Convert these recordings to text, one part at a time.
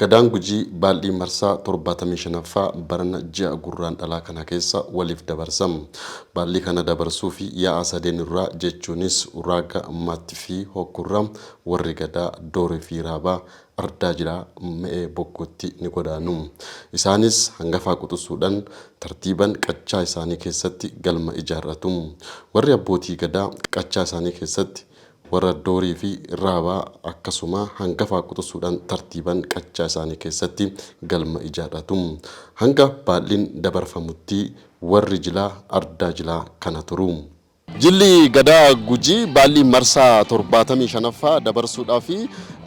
Gadaan Gujii baaldii marsaa 75ffaa barana ji'a gurraan dhalaa kana keessa waliif dabarsam. Baaldii kana dabarsuu fi yaa'a sadeen irraa jechuunis uraaga ammaatti fi hokkurraa warri gadaa dooree fi raabaa ardaa jira me'ee bokkootti ni godaanu. Isaanis hangafaa quxisuudhaan tartiiban qachaa isaanii keessatti galma ijaarratu. Warri abbootii gadaa qachaa isaanii keessatti warra doorii fi raabaa akkasuma hangafaa quxisuudhaan tartiiban qachaa isaanii keessatti galma ijaarratu. Hanga baaldhiin dabarfamutti warri jilaa ardaa jilaa kana turu. Jilli gadaa Gujii baaldii marsaa 75ffaa dabarsuudhaaf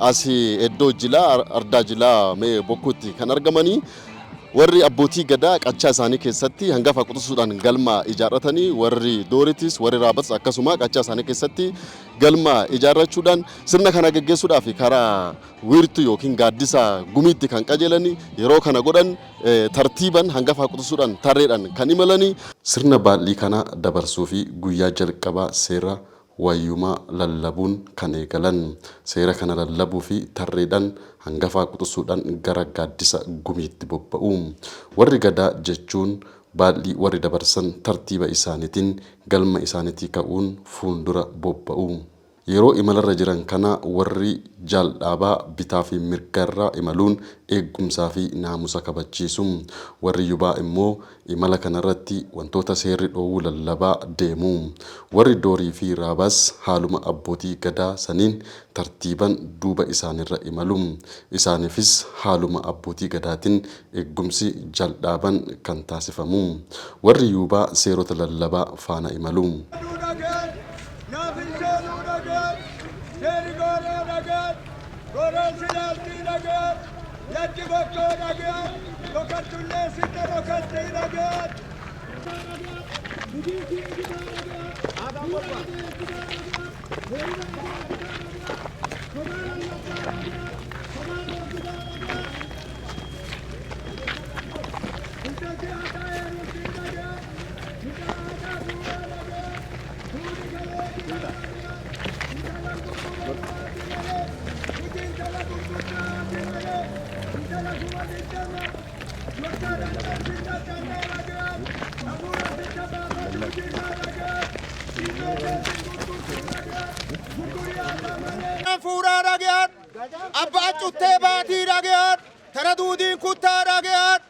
asii iddoo jilaa ardaa jilaa me'ee bokkootti kan argamanii warri abbootii gadaa qachaa isaanii keessatti hangafaa quxisuudhaan galma ijaarratanii warri dooritis warri raabas akkasuma qachaa isaanii keessatti galma ijaarrachuudhaan sirna kana gaggeessuudhaaf karaa wiirtuu yookiin gaaddisa gumiitti kan qajeelanii yeroo kana godhan tartiiban hangafaa quxisuudhaan tarreedhaan kan imalanii sirna baaldii kana dabarsuu fi guyyaa jalqabaa seera wayyumaa lallabuun kan eegalan. Seera kana lallabuu fi tarreedhaan hangafaa quxisuudhaan gara gaaddisa gumiitti bobba'u. Warri gadaa jechuun baaldii warri dabarsan tartiiba isaaniitiin galma isaaniitii ka'uun fuuldura bobba'u. Yeroo imalarra jiran kana warri jaaldhaabaa bitaa fi mirgarraa imaluun eegumsaa fi naamusa kabachiisu. Warri yubaa immoo imala kanarratti wantoota seerri dhoowwu lallabaa deemu. Warri doorii fi raabaas haaluma abbootii gadaa saniin tartiiban duuba isaanirra imalu. Isaaniifis haaluma abbootii gadaatiin eegumsi jaaldhaaban kan taasifamu. Warri yubaa seerota lallabaa faana imalu. Fuura ragaan abbaa cuttee baatii ragaan tara duudiin kuttaa ragaan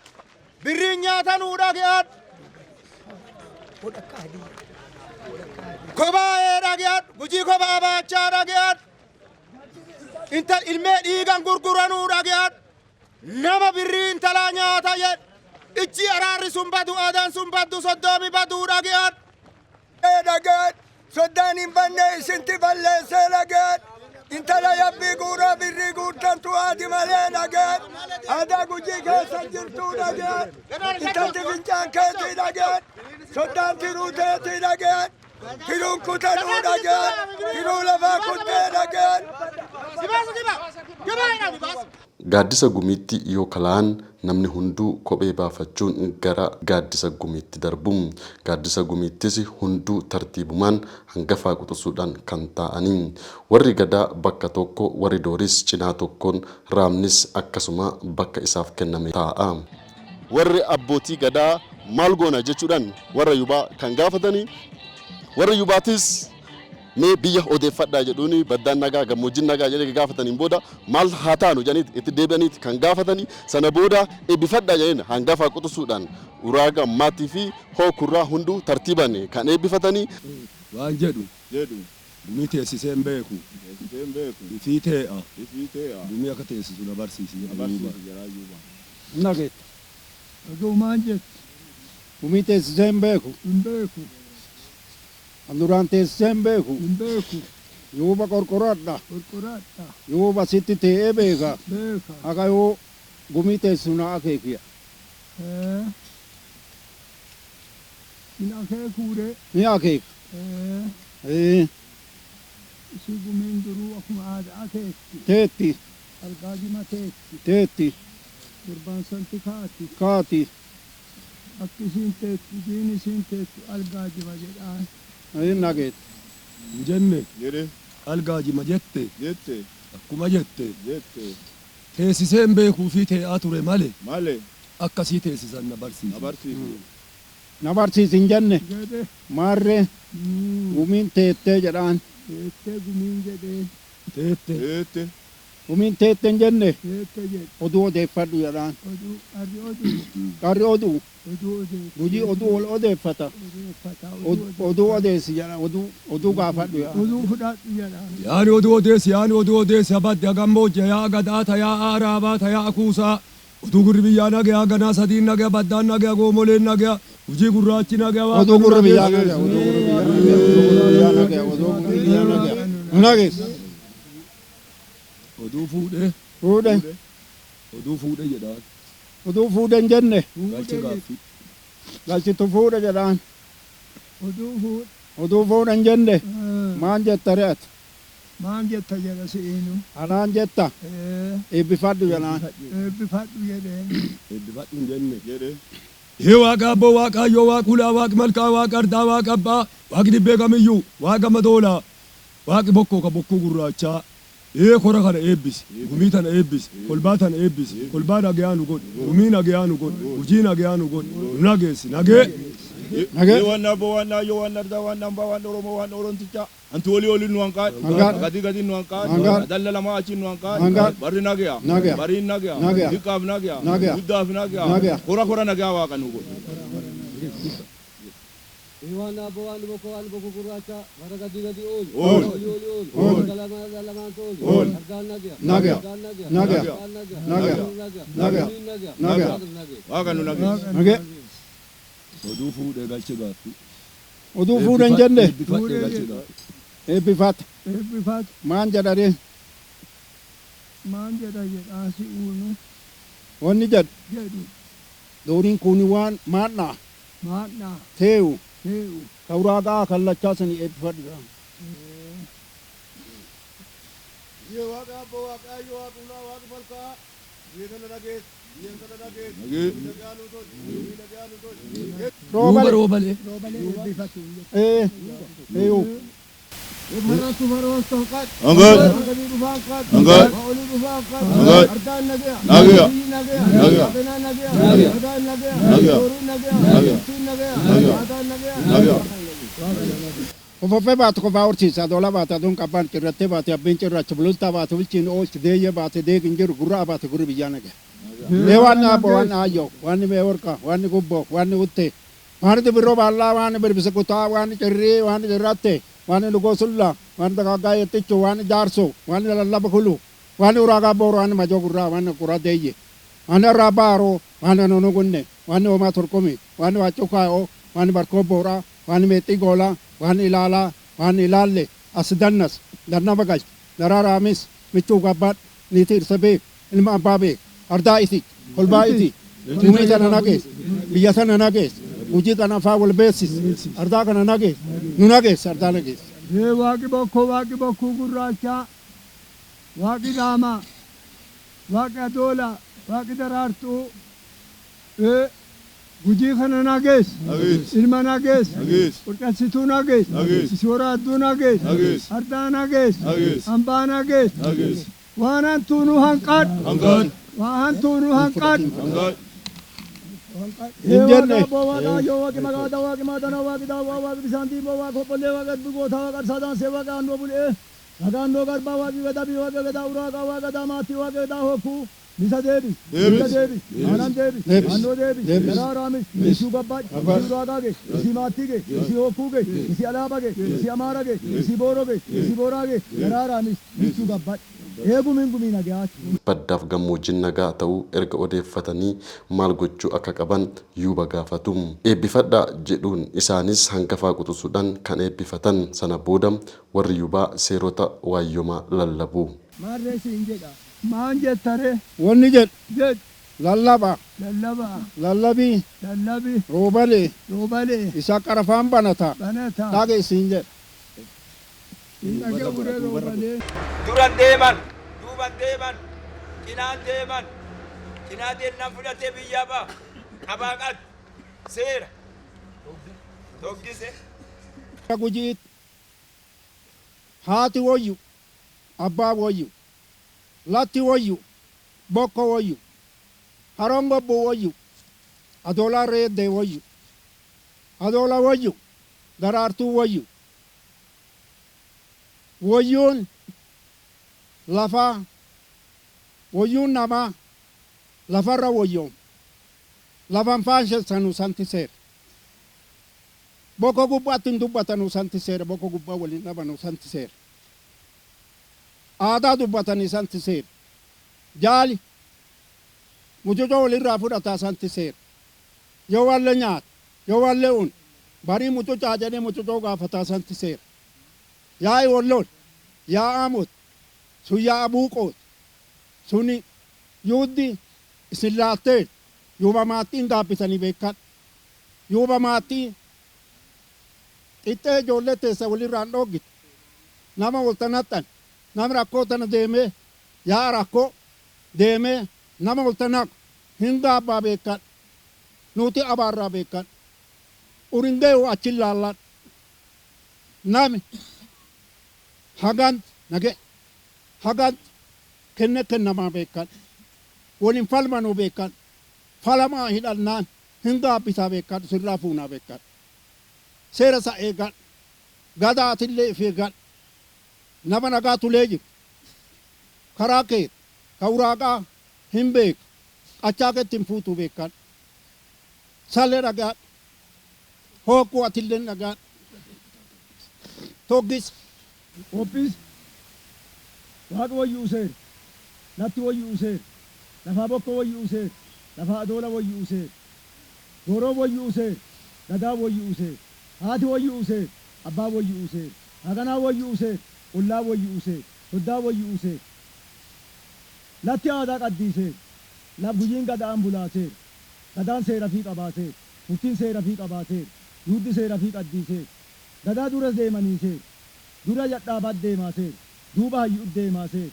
birriin nyaatanuu ragaan kobaa'ee ragaan Gujii kobaa baachaa ragaan intal ilmee dhiigan gurguranuu ragaan nama birrii intalaa nyaata jedh ichi araarri sun badu aadaan sun baddu soddoomi baduu ragaan ragaan soddaan hin banne isinti balleessee ragaan intala yabbii guuraa birrii guutantu haati malee nagaan aadaa Gujii keessa jirtuu nagaan intalti fincaan keetii nagaan soddaan tiruu teetii nagaan tiruun kutanuu nagaan tiruu lafaa kuttee nagaan. Gaaddisa gumiitti yoo kalaan namni hunduu kophee baafachuun gara gaaddisa gumiitti darbu. Gaaddisa gumiittis hunduu tartiibumaan hangafaa quxisuudhaan kan ta'anii. Warri gadaa bakka tokko warri dooris cinaa tokkoon raabnis akkasuma bakka isaaf kenname taa'a. Warri abbootii gadaa maal goona jechuudhaan warra yubaa kan gaafatanii warri yubaatis mee biyya odeeffadhaa jedhuuni baddaan nagaa gammoojjiin nagaa jedhee gaafataniin booda maal haa taanu jedhanii itti deebi'aniiti kan gaafatanii sana booda eebbifadhaa jedheen hangafaa quxisuudhaan uraaga ammaatii fi hookurraa hunduu tartiiban kan eebbifatanii. Waan jedhu gumii teessisee hin beeku ifii tee'a gumii akka teessisu na barsiisi. Nagee maan jettu gumii teessisee hin beeku. Anduraan teessisee hin beeku. Yuuba qorqoradha. Yuuba sitti tee'ee beeka. Akka yoo gumii teessisu na akeekiya. Min akeekuudhe. Ni akeeka. Si gumiin duruu akkuma aadaa teetti. Teetti. Algaajima teetti. Teetti. Gurbaan santi kaati. Kaati. Akki isiin teetti diin isiin teetti algaajima jedhaan. Nageet. Jenne algaajima jette akkuma jette teessiseen beekuu fi tee'aa ture malee Malee. akkasii teessisan na barsiisa. Na barsiisu. Na barsiisin jenne jedhe maarree gumiin teettee jedhaan teettee gumiin jedhee Teette. Teette. gumiin teetten jenne teette jedhe oduu odeeffadhu jedhaan oduu arri oduu qarri oduu oduu odee gujii oduu ol odeeffata odeeffata oduu odeessi jedhaan oduu gaafadhu jedhaan oduu fudhadhu jedhaan Yaani oduu odeessi abadde gammoojja yaa gadaata yaa aaraabaata yaa kuusaa. Oduu gurri biyyaa nagaya ganaa sadiin nagaya baddaan nagaya goomoleen nagaya hojii gurraachi nagaya waa oduu gurri biyyaa nagaya oduu gurri biyyaa nagaya oduu gurri biyyaa nagaya nu nageessa oduu fuudhee fuudhe oduu fuudhee jedhaan oduu fuudhen jenne galche gaaffii. galchitu fuudhe jedhaan oduu fuudh oduu fuudhen jenne maan jetta re'at maan jetta jedha si'inu anaan jetta eebbifadhu jedhaan eebbifadhu jedheen Eebbifadhu hin jenne. Jedhe. Waaqa abboo waaqayyoo waaqa hulaa waaqi malkaa waaqa ardaa waaqa abbaa waaqi dibbee kamiyyuu waaqa madoolaa waaqi bokkoo ka bokkuu gurraachaa. Kora kana eebbisi gumii tana eebbisi kolbaa tana eebbisi kolbaa nagayaa nu godhi gumii nagayaa nu godhi hojii nagayaa nu godhi nu nageessi nagee. Nagee. Waan abbo waan ayyoo waan ardaa waan hambaa waan oromoo waan oromtichaa. Antu olii olii nu hanqaad. Hanqaad. Gadi nu hanqaad. Hanqaad. Dalla lamaa achi nu hanqaad. Hanqaad. Barri nagaya. Nagaya. Bariin nagaya. Nagaya. Hiqqaaf nagaya. Nagaya. Guddaaf nagaya. Nagaya. Kora nagaya waaqa nu godhi. Iwan abo wan boko gurracha bara gadi ol Ol. ol dalaman ol Ol. ardan nagya Nagaya. nagya Nagaya. Nagaya. Nagaya. Waaqa nu nagaya. nagee Oduu fuudhee galche gaaffii. oduu fuudhen jenne Eebbifadhee galche gaaffii. eebbifata eebbifadhu maan jedhadhe maan jedha jedhaa si'uunu wanni jedhu jedhu dooniin kun waan maadhaa maadhaa tee'u tee'u kawuraagaa kallachaa sanii eebbifadhu jedhaan Waaqa abbo waaqa ayyoo waaqa hulaa waaqa malkaa. Biyya kana nageessi. Biyya kana nageessi. Nagee. Nagaa nu tolchi. Nagaa nu tolchi. Duuba roobalee. roobalee eebbifatu eeyu Ufaratu faroos tonqad Hanqaad. Gadi dhufaan qad Hanqaad. Olii dhufaan qad Hanqaad. Ardaan nagaya Nagaya. Biyyi nagaya Nagaya. Abenaan nagaya Nagaya. Adaan nagaya Nagaya. Sooruun nagaya Nagaya. Ittiin nagaya Nagaya. Adaan nagaya Nagaya. kofoffee baatu kofaa horsiisa adoolaa baate aduun qabbaan cirrattee baate abbiin cirracha bulultaa baate bulchiin oolchi deeyyee baate deegin jiru gurraa baate gurri biyyaa nagaya mee waan naabbo waan ayyoo waan mee warqa waan gubboo waan uttee waan birroo baallaa waan birbisa kutaa waan cirrii waan cirratte waan lugoo sullaa waan dagaagaa yettichu waan jaarsoo waan lallaba kulu waan uraagaa booroo waan majoo gurraa waan kuraa deeyye waan irraa baaroo waan nono gunne waan homaa turkumi waan waachuu kaayoo waan barkoo booraa waan meexxii goolaa waan ilaalaa waan ilaalle as dannas danna bagash daraaraamis michuu gabbaad niitii irsa beek ilma abbaa beek ardaa iti kolbaa iti gumii kana nagees biyya sana nagees hujii kana faa wal beessis ardaa kana nagees nu nagees ardaa nagees waaqi bokkuu gurraachaa waaqi dhaamaa waaqi adoolaa waaqi daraartuu gujii kana nagees Nagees. ilma nagees Nagees. qurqassituu nagees Nagees. isooradduu nagees Nagees. ardaa nagees Nagees. hambaa nagees Nagees. waan hantuunu hanqaadhu Hanqaad. waan hantuunu hanqaadhu Hanqaad. hin jenne waaqi maqaata waaqi maatana waaqi daawwaa waaqi bisaan diimoo waaqi hobbollee waaqi adbigootaa waaqi arsaadaansee waaqi aannoo bulee waaqi aannoo garbaa waaqi gadaa waaqi gadaa uraagaa waaqi gadaa maatii waaqi gadaa hokkuu Nisa deebi. Nisa deebi. Aanaan deebi. Naannoo deebi. Daraaraa isii gabbaa. Isii uraagaa ge. Isii maattii ge. Isii hokkuu ge. Isii alaabaa ge. Isii amaara ge. Isii booroo ge. Isii booraa ge. Daraaraa isii gabbaa. Eegumiin gumii nagaati. Baddaaf gammoojjiin nagaa ta'uu erga odeeffatanii maal gochuu akka qaban yuuba gaafatu. Eebbifadhaa jedhuun isaanis hangafaa quxisuudhaan kan eebbifatan sana booda warri yuubaa seerota waayyomaa lallabu. Maarree siin jedha. Maan jettare. wanni jedhu Jedh. lallaba Lallaba. lallabii Lallabi. roobalee Roobalee. isa qarafaan banata Banata. dhageessiin jedha Dhagee buree roobalee. Duran deeman. Duuban deeman. Cinaan deeman. Cinaa deemnaan fudhatee biyyaa ba'a. Qabaaqat. Seera. Toggise. gujiit haati wayyu abbaa wayyu latti wayyu bokko wayyu harongo bo wayyu adola reedde wayyu adola wayyu daraartuu wayyu wayyuun lafaa wayyuun namaa lafarra wayyoom lafan faanshessanu santiseera bokko gubbaattin dubbatanu santiseera bokko gubbaa waliin dhabanu santiseera aadaa dubbatanii santiseera jaali mucucoo walirraa fudhataa santiseera yoo walle nyaata yoo walle un barii mucucaa jedhee mucucoo gaafataa santiseera yaa iwollol yaa amut sun yaa abuuqoot suni yuuddi isin laatteen yuuba maattiin gaabbisanii beekan yuuba maattii qixxee ijoollee teessa walirraan dhoggite nama waltanaxxan nama rakkoo tana deemee yaa rakkoo deemee nama waltanaqu hin gaabbaa beekan nuti abaarraa beekan uringeewu achin laallan nami hagant nage hagant kenne kennamaa beekan wolin falmanuu beekan falamaa hidhannaan hin gaabbisaa beekan sirraa fuunaa beekan seera isa eegan gadaatillee if eegan nama nagaa tulee jiru karaa kee ka uraaqaa hin beeku qachaa keetti hin fuutuu beekan sallee dhagaan hokkuu atillee dhagaan toggis Ophis waaqa wayyuu seer latti wayyuu seer lafaa bokko wayyuu seer lafaa adoola wayyuu seer gooroo wayyuu seer gadaa wayyuu seer haati wayyuu seer abbaa wayyuu seer haganaa wayyuu seer ollaa wayyuu seer soddaa wayyuu seer latti aadaa qaddii seer laf guyyiin gadaan bulaa seer gadaan seera fi qabaa seer murtiin seera fi qabaa seer yuuddi seera fi qaddii seer gadaa duras deemanii seer dura yadhaabaat deemaa seer duuba hayyuut deemaa seer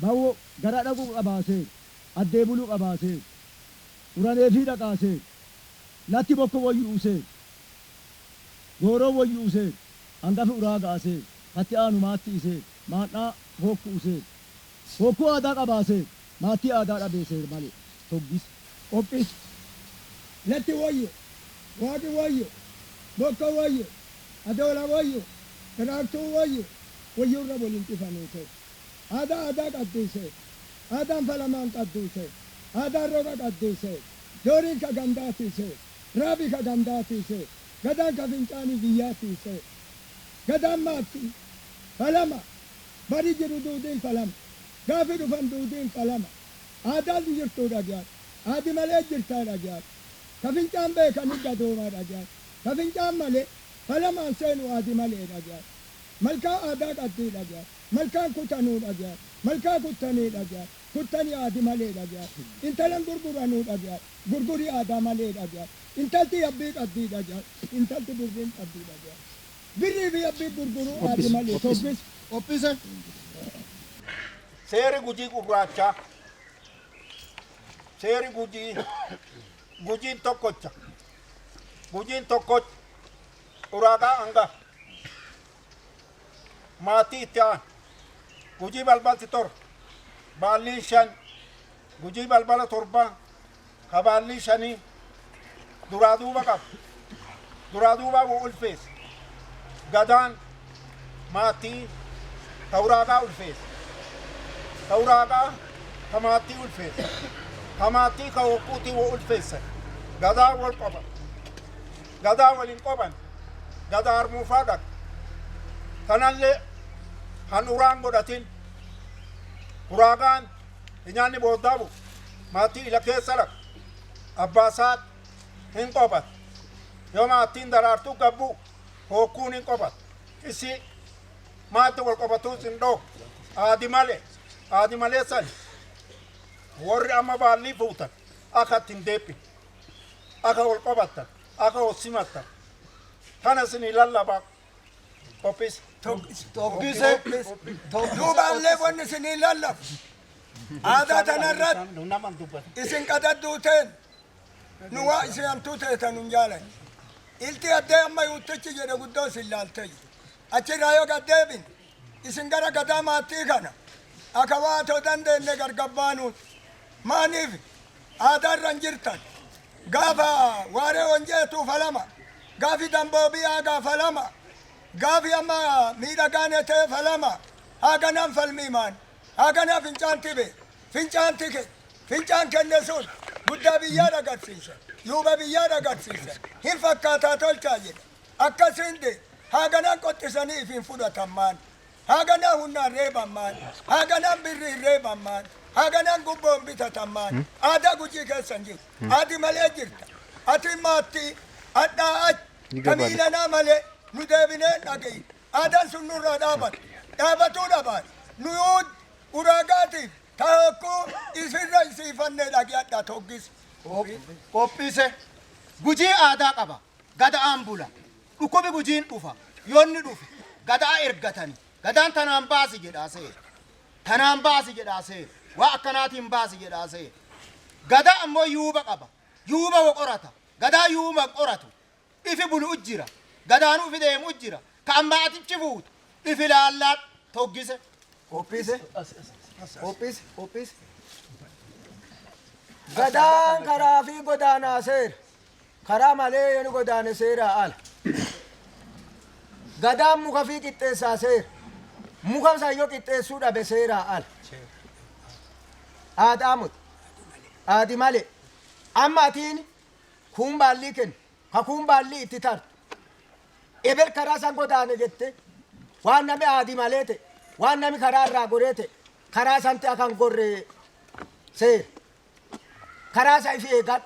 bawwo gara dhaquu qabaa seer addee buluu qabaa seer uranee fi dhaqaa seer latti bokko wayyuu seer gooroo wayyuu seer hangafi uraa ga'a seer hatti aanu maatti seer maadhaa hokkuu seer hokkuu aadaa qabaa seer maattii aadaa dhabee seer malee toggis Ophis latti wayyo waaqi wayyo bokko wayyo adoola wayyo daraartuu wayyo wayyurra waliin xifaneese aadaa qadduuse aadaan falamaan qadduuse aadaan roga qadduuse dooriin ka gandaatiise raabi ka gandaatiise gadaan ka fincaanii biyyaatiise gadaan maatti falama bari jiru duudiin falama gaafi dhufan duudiin falama aadaan jirtuu dhagaan aadi malee jirtaa dhagaan ka fincaan beekanii gadoomaa dhagaan ka fincaan malee falamaan seenu aadi malee dhagaan malkaa aadaa qaddii dhagaan malkaan kutanuu dhagaan malkaa kuttanii dhagaan kuttanii aadi malee dhagaan intalan gurguranuu dhagaan gurgurii aadaa malee dhagaan intalti yabbii qaddii dhagaan intalti birriin qaddii dhagaan birrii fi yabbii gurguruu aadi malee tobbis ophise seeri gujii gurraachaa seeri gujiin tokkocha uraagaa hanga maatii itti aan gujii balbalti torba baalliin shan gujii balbala torba ka baallii shanii duraa duuba qaba duraa duuba woo ulfeessa gadaan maatii ka uraagaa ulfeessa ka uraagaa ka maatii ulfeessa ka maatii ka hokkuutii woo ulfeessa gadaa wal qoba gadaa waliin qoban gadaa harmuufaa dhaq kanallee han uraan godhatin uraagaan nyaanni booddaabu maatii ila keessa dhaq abbaasaat hin qobat yoo maattiin daraartuu gabbu hokkuun hin qobat isi maatti wal qobatuus hin dhoo aadi malee sani warri amma baallii fuutan akka ittiin deeppin akka wal qobattan akka wal simattan kana isinii lallabaa qophis Toggise duubaallee wanni isinii lallabu aadaa tanarratti isin qadadduuteen nu waa isin hamtuu teetan nun jaalan ilti addee amma yuuttichi jedhe guddoo isin laaltee achirraa yoo gaddeebin isin gara gadaa maattii kana akka waatoo dandeenye gargabbaanuut maaniif aadaarran jirtan gaafa waaree wanjeetu falama gaafi damboobiyaa gaafa lama gaafi amma miidhagaan etee falama haganan falmiimaan hagana fincaan tibe fincaan tike fincaan kenne sun guddaa biyyaa agarsiisa yuuba biyyaa agarsiisa hin fakkaataa tolchaa jedhe akkasinde haganan qottisaniif hin fudhatammaan haganan hunnaan reebammaan haganan birriin reebammaan haganan gubboon bitatammaan aadaa gujii keessan jiru ati malee jirta ati maatti adhaa ach kamiilanaa malee nu deebineen dhagayi aadaan sun nurraa dhaabatuu dhabaan nu yuud uraagaatiif taakuu isirra isiifannee dhagiyadha toggis qophise gujii aadaa qaba gada'aan bula dhukkubi gujiin dhufa yoonni dhufe gada'a ergatani gadaan tanaan baasi jedhaasee tanaan baasi jedhaasee waa akkanaatiin baasi jedhaasee gada ammoo yuuba qaba yuuba woqorata gadaa yuuba qoratu ifi bulu ujjira gadaan ufi deemu ujjira ka ammaa atichi fuutu ifi laallaat toggise qophise gadaan karaa fi godaanaa seera karaa malee yoo godaane seeraa ala gadaan muka fi qixxeessaa seera muka sayyoo qixxeessuu dhabe seeraa ala aadaa muti aadi malee amma atiin kun baallii kennu ka kun baallii itti tartu ebel karaa san godaane jette waan nami aadi malee ta'e waan nami karaa irraa goree ta'e karaa santi akan gorree seera karaa sa ifi eegat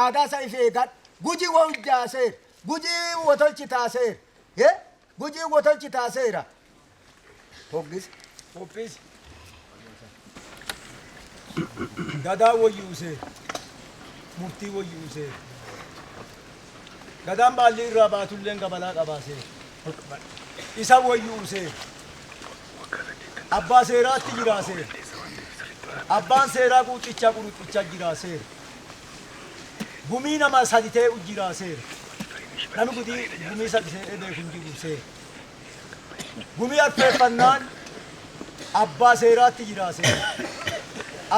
aadaa sa ifi eegat gujii wo hujjaa seera gujii wotolchi taaseera gujii wotolchi taaseera toggis gadaa wayyuuse murtii wayyuuse gadaan baalli irraa baatulleen gabalaa qabaase isa wayyuuse abbaa seeraatti jiraase abbaan seeraa quuxichaa jiraase gumii nama sadi ta'e ujjiraase nami gumii sadi ta'e beeku hin jiruse gumii arfeeffannaan abbaa seeraatti jiraase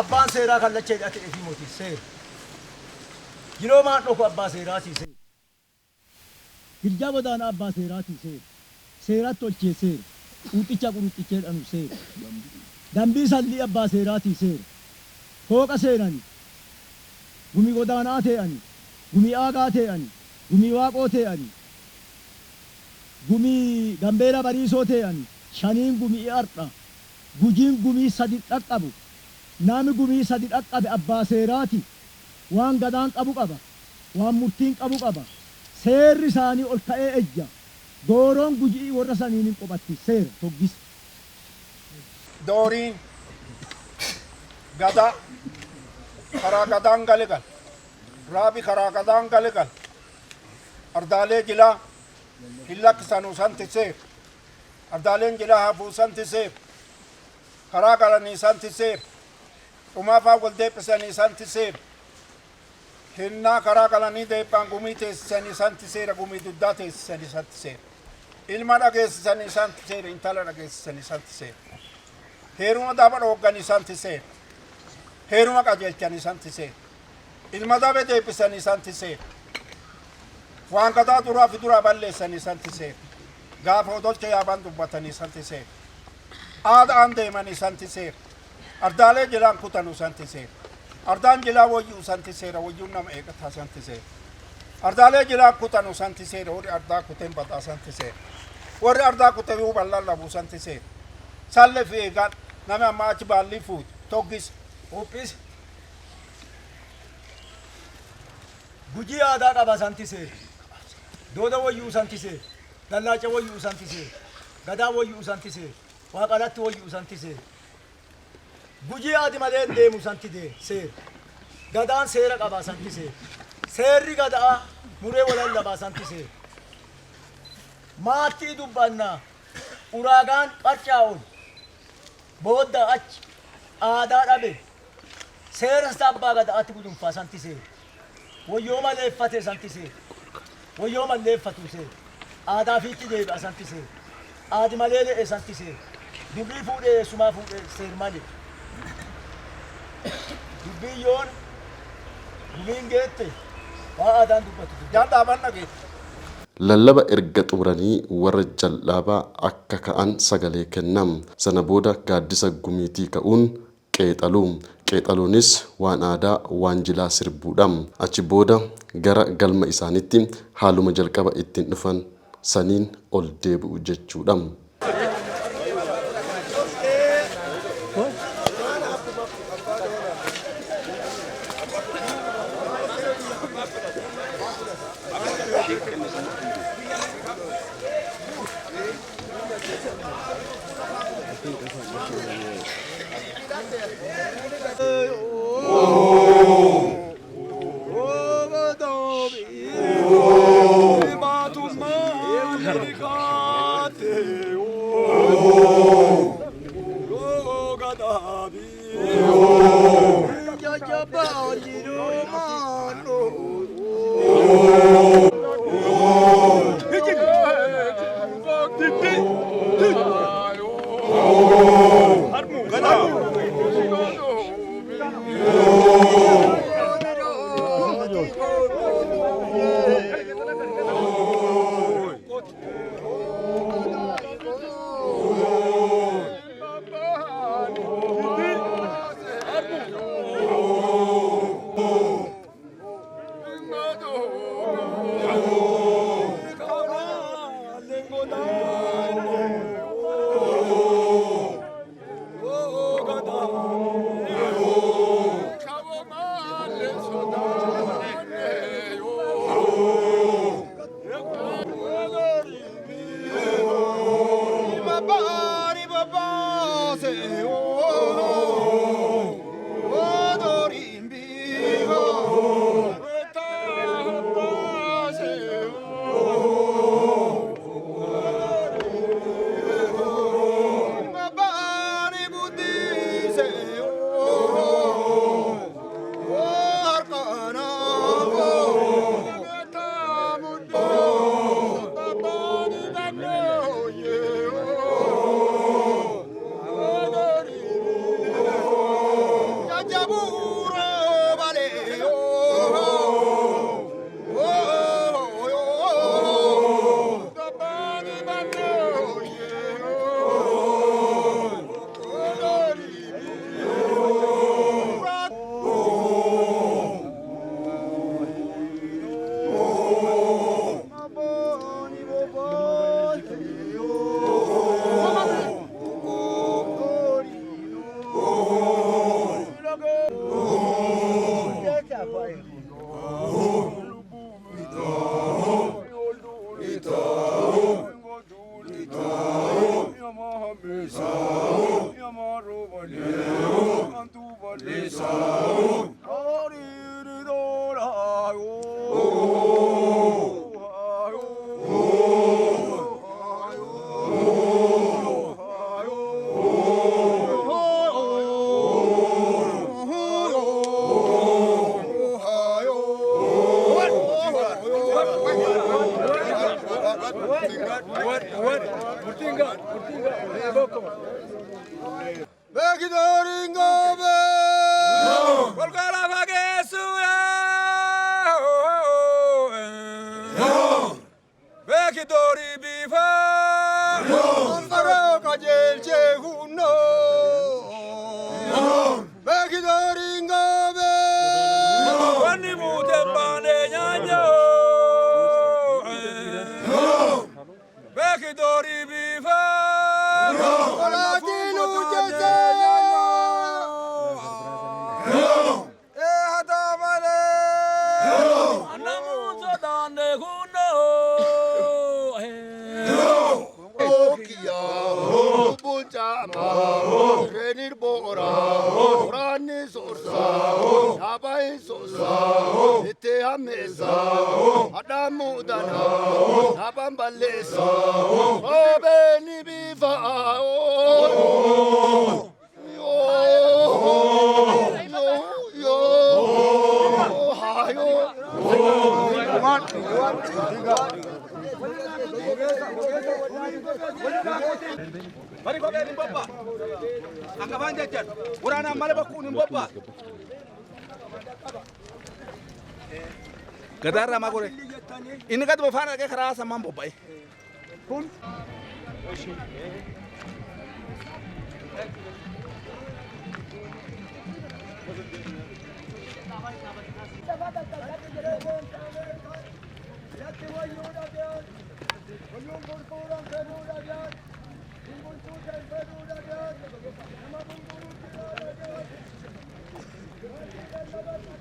abbaan seeraa kallacha hidhate efi mootisee jiroo maan dhoku abbaa seeraatiise hirjaa godaana abbaa seeraatiise seeratti tolcheeseera quuxicha quruxichee dhanuseera dambii sallii abbaa seeraatiiseera hooqa seerani gumii godaanaa ta'ani gumii aagaa ta'ani gumii waaqoo ta'ani gumii gambeela bariisoo ta'ani shaniin gumii ardha gujiin gumii sadi dhaqqabu nami gumii sadi dhaqqabe abbaa seeraati waan gadaan qabu qaba waan murtiin qabu qaba seerri isaanii ol ka'ee ejja dooroon gujii warra saniin hin qophatti seera toggis dooriin gada karaa gadaan galegal raabi karaa gadaan galegal ardaalee jilaa hin lakkisanuu santi seer ardaaleen jilaa hafuu santi seer karaa galanii santi seer dhumaafaa wal deebisanii santi seer hinnaa karaa galanii deebbaan gumii teessisanii santi seera gumii duddaa teessisanii santi seera ilma dhageessisanii santi seera intala dhageessisanii santi seera heeruma daaba dhoogganii santi seera heeruma qajeelchanii santi seera ilma dabe deebisanii santi seera waan gadaa duraa fi duraa balleessanii santi seera gaafa odolcha yaabaan dubbatanii santi seera aadaan deemanii santi seera ardaalee jilaan kutanuu santi seera ardaan jilaa wayyuu santi seera wayyuun nama eegataa santi seera ardaalee jilaa kutanuu santi seera warri ardaa kuteen bataa santi seera warri ardaa kutee bal'aan labuu santi seera salle fi eegaan nama amma achi baallii fuuti toggis qophis gujii aadaa qaba santise dooda wayyuu santise dallaaca wayyuu santise gadaa wayyuu santise waaqalatti wayyuu santise gujii aadi malee deemu santide seer gadaan seera qaba santise seerri gadaa muree walan labaa santise maattii dubbanna uraagaan qarcaa ol boodda achi aadaa dhabe seera abbaa gadaatti gudunfaa santise wayyoo maleeffate santise wayyoo maleeffatuse aadaa fiitti deebi'a santise aadi malee le'e santise dubbii fuudhee sumaa fuudhee seer malee dubbiyoon gumiin geette waa aadaan dubbatu jaan dhaaban dhageette. Lallaba erga xumuranii warra jal'aabaa akka ka'an sagalee kennam. Sana booda gaaddisa gumiitii ka'uun qeexaluu. Qeexaluunis waan aadaa waan jilaa sirbuudha. Achi booda gara galma isaaniitti haaluma jalqaba ittiin dhufan saniin ol deebi'u jechuudha. Gadaarraa maa godhe? Inni gadi bofaan dhaqee karaa sammaan bobba'e. Kun Nama